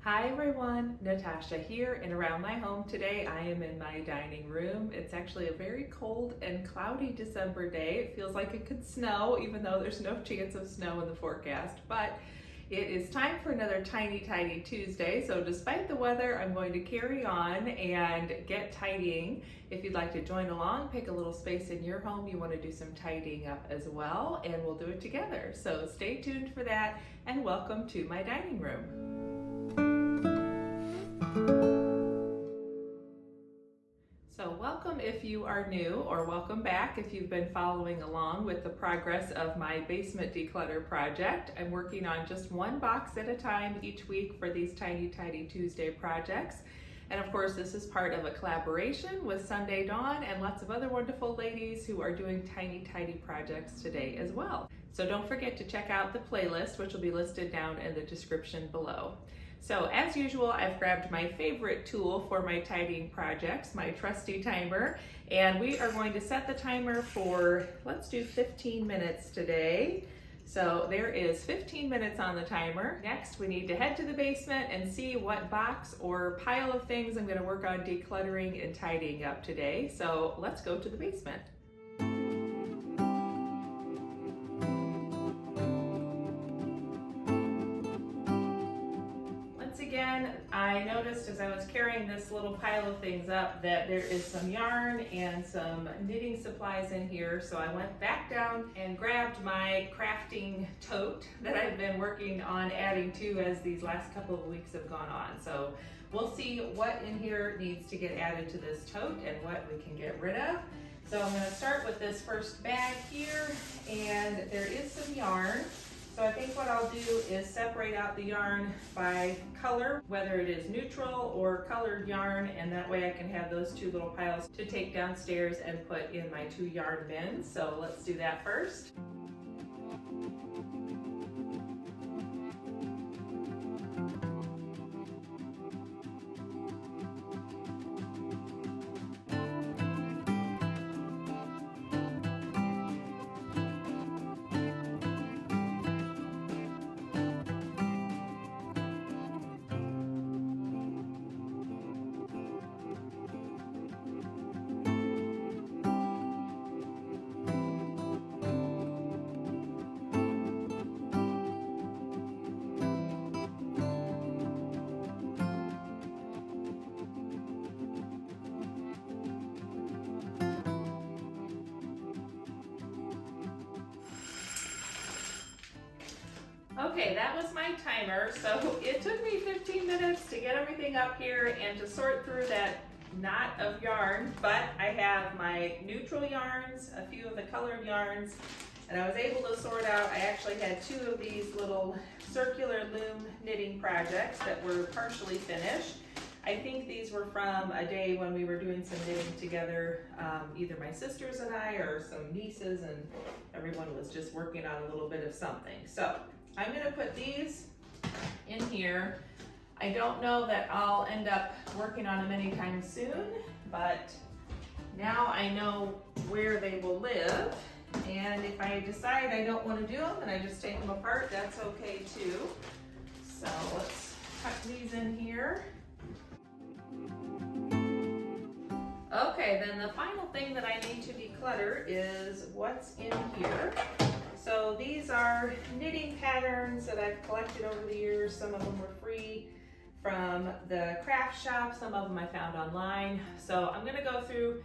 Hi everyone, Natasha here, and around my home today I am in my dining room. It's actually a very cold and cloudy December day. It feels like it could snow even though there's no chance of snow in the forecast, but it is time for another Tiny Tidy Tuesday. So despite the weather, I'm going to carry on and get tidying. If you'd like to join along, pick a little space in your home you want to do some tidying up as well, and we'll do it together. So stay tuned for that, and welcome to my dining room. So welcome if you are new, or welcome back if you've been following along with the progress of my basement declutter project. I'm working on just one box at a time each week for these Tiny Tidy Tuesday projects. And of course, this is part of a collaboration with Sunday Dawn and lots of other wonderful ladies who are doing tiny tidy projects today as well. So don't forget to check out the playlist, which will be listed down in the description below. So as usual, I've grabbed my favorite tool for my tidying projects, my trusty timer, and we are going to set the timer for, let's do 15 minutes today. So there is 15 minutes on the timer. Next, we need to head to the basement and see what box or pile of things I'm going to work on decluttering and tidying up today. So let's go to the basement. I noticed as I was carrying this little pile of things up that there is some yarn and some knitting supplies in here, so I went back down and grabbed my crafting tote that I've been working on adding to as these last couple of weeks have gone on. So we'll see what in here needs to get added to this tote and what we can get rid of. So I'm going to start with this first bag here, and there is some yarn. So I think what I'll do is separate out the yarn by color, whether it is neutral or colored yarn, and that way I can have those two little piles to take downstairs and put in my 2 yarn bins. So let's do that first. Okay, that was my timer. So it took me 15 minutes to get everything up here and to sort through that knot of yarn, but I have my neutral yarns, a few of the colored yarns, and I was able to sort out. I actually had 2 of these little circular loom knitting projects that were partially finished. I think these were from a day when we were doing some knitting together, either my sisters and I or some nieces, and everyone was just working on a little bit of something. So I'm going to put these in here. I don't know that I'll end up working on them anytime soon, but now I know where they will live. And if I decide I don't want to do them and I just take them apart, that's okay too. So let's tuck these in here. Okay, then the final thing that I need to declutter is what's in here. So these are knitting patterns that I've collected over the years. Some of them were free from the craft shop, some of them I found online. So I'm gonna go through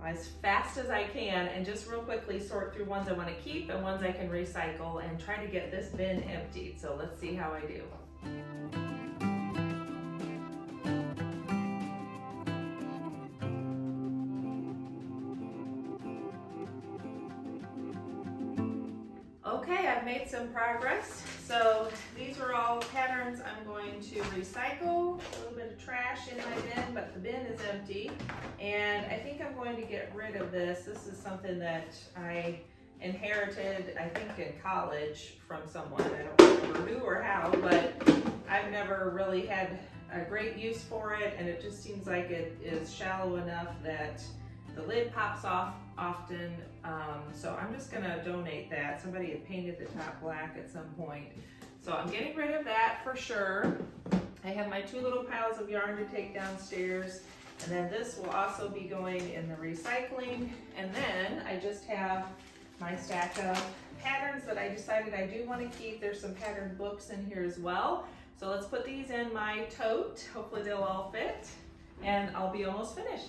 as fast as I can and just real quickly sort through ones I wanna keep and ones I can recycle and try to get this bin emptied. So let's see how I do. Okay, I've made some progress. So these are all patterns I'm going to recycle. A little bit of trash in my bin, but the bin is empty. And I think I'm going to get rid of this. This is something that I inherited, I think in college from someone. I don't remember who or how, but I've never really had a great use for it. And it just seems like it is shallow enough that the lid pops off often, so I'm just gonna donate that. Somebody had painted the top black at some point. So I'm getting rid of that for sure. I have my 2 little piles of yarn to take downstairs, and then this will also be going in the recycling. And then I just have my stack of patterns that I decided I do want to keep. There's some pattern books in here as well. So let's put these in my tote. Hopefully they'll all fit, and I'll be almost finished.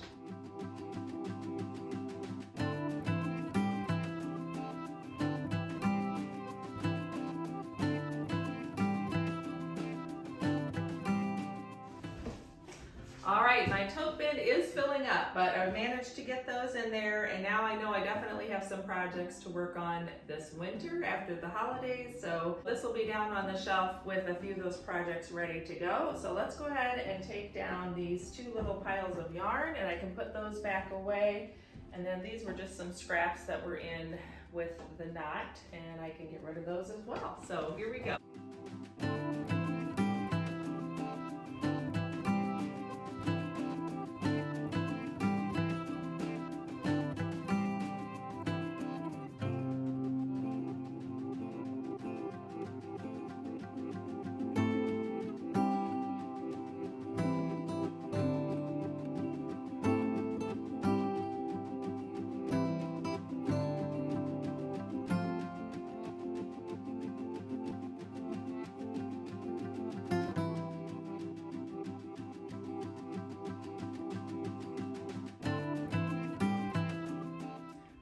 All right, my tote bin is filling up, but I managed to get those in there, and now I know I definitely have some projects to work on this winter after the holidays. So this will be down on the shelf with a few of those projects ready to go. So let's go ahead and take down these 2 little piles of yarn, and I can put those back away. And then these were just some scraps that were in with the knot, and I can get rid of those as well. So here we go.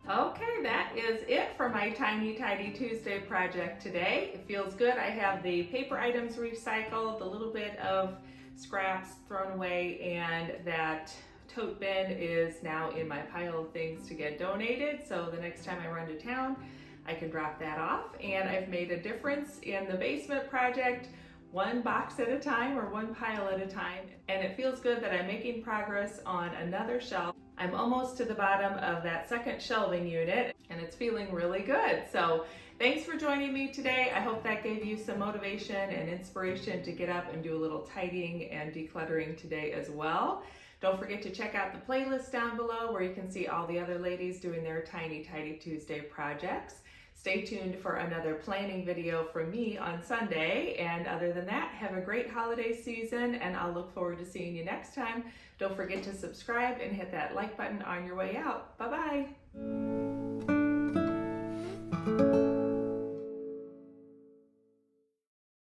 Okay, that is it for my Tiny Tidy Tuesday project today. It feels good. I have the paper items recycled, a little bit of scraps thrown away, and that tote bin is now in my pile of things to get donated. So the next time I run to town, I can drop that off. And I've made a difference in the basement project, 1 box at a time or 1 pile at a time. And it feels good that I'm making progress on another shelf. I'm almost to the bottom of that second shelving unit, and it's feeling really good. So thanks for joining me today. I hope that gave you some motivation and inspiration to get up and do a little tidying and decluttering today as well. Don't forget to check out the playlist down below where you can see all the other ladies doing their Tiny Tidy Tuesday projects. Stay tuned for another planning video from me on Sunday. And other than that, have a great holiday season, and I'll look forward to seeing you next time. Don't forget to subscribe and hit that like button on your way out. Bye-bye.